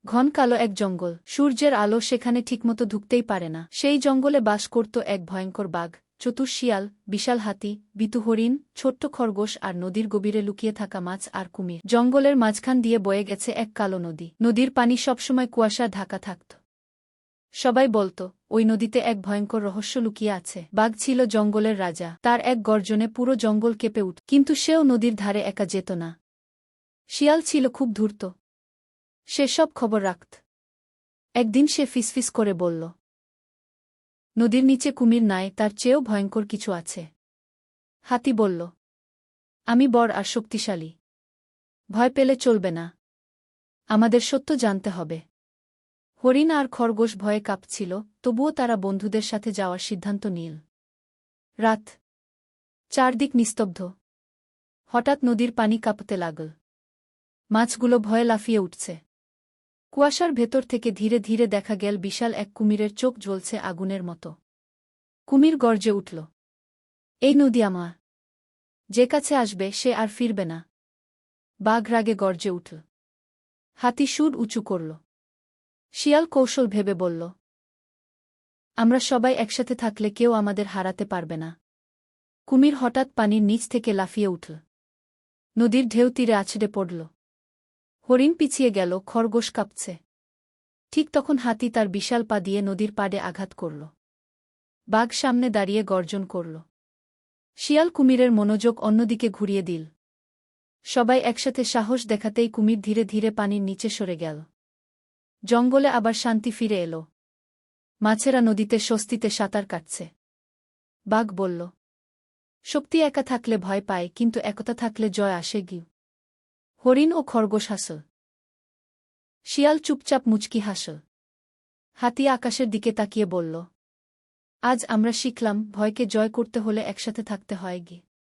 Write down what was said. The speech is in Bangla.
ঘন কালো এক জঙ্গল, সূর্যের আলো সেখানে ঠিকমতো ঢুকতেই পারে না। সেই জঙ্গলে বাস করত এক ভয়ঙ্কর বাঘ, চতুর শিয়াল, বিশাল হাতি, বিতু হরিণ, ছোট্ট খরগোশ আর নদীর গভীরে লুকিয়ে থাকা মাছ আর কুমির। জঙ্গলের মাঝখান দিয়ে বয়ে গেছে এক কালো নদী। নদীর পানি সবসময় কুয়াশা ঢাকা থাকত। সবাই বলত, ওই নদীতে এক ভয়ঙ্কর রহস্য লুকিয়ে আছে। বাঘ ছিল জঙ্গলের রাজা, তার এক গর্জনে পুরো জঙ্গল কেঁপে উঠত। কিন্তু সেও নদীর ধারে একা যেত না। শিয়াল ছিল খুব ধূর্ত, সে সব খবর রাখত। একদিন সে ফিসফিস করে বলল, নদীর নিচে কুমির নাই, তার চেয়েও ভয়ঙ্কর কিছু আছে। হাতি বলল, আমি বড় আর শক্তিশালী, ভয় পেলে চলবে না, আমাদের সত্য জানতে হবে। হরিণ আর খরগোশ ভয়ে কাঁপছিল, তবুও তারা বন্ধুদের সাথে যাওয়ার সিদ্ধান্ত নিল। রাত, চারদিক নিস্তব্ধ। হঠাৎ নদীর পানি কাঁপতে লাগল। মাছগুলো ভয়ে লাফিয়ে উঠছে। কুয়াশার ভেতর থেকে ধীরে ধীরে দেখা গেল বিশাল এক কুমিরের চোখ জ্বলছে আগুনের মতো। কুমির গর্জে উঠল, এই নদী আমার, যে কাছে আসবে সে আর ফিরবে না। বাঘ রাগে গর্জে উঠল। হাতি সুর উঁচু করল। শিয়াল কৌশল ভেবে বলল, আমরা সবাই একসাথে থাকলে কেউ আমাদের হারাতে পারবে না। কুমির হঠাৎ পানির নিচ থেকে লাফিয়ে উঠল। নদীর ঢেউ তীরে আছড়ে পড়ল। হরিণ পিছিয়ে গেল, খরগোশ কাঁপছে। ঠিক তখন হাতি তার বিশাল পা দিয়ে নদীর পাড়ে আঘাত করল। বাঘ সামনে দাঁড়িয়ে গর্জন করল। শিয়াল কুমিরের মনোযোগ অন্যদিকে ঘুরিয়ে দিল। সবাই একসাথে সাহস দেখাতেই কুমির ধীরে ধীরে পানির নিচে সরে গেল। জঙ্গলে আবার শান্তি ফিরে এল। মাছেরা নদীতে স্বস্তিতে সাঁতার কাটছে। বাঘ বলল, শক্তি একা থাকলে ভয় পায়, কিন্তু একতা থাকলে জয় আসে গি। হরিণ ও খরগোশ হাসল। শিয়াল চুপচাপ মুচকি হাসল। হাতি আকাশের দিকে তাকিয়ে বলল, আজ আমরা শিখলাম, ভয়কে জয় করতে হলে একসাথে থাকতে হয় গি।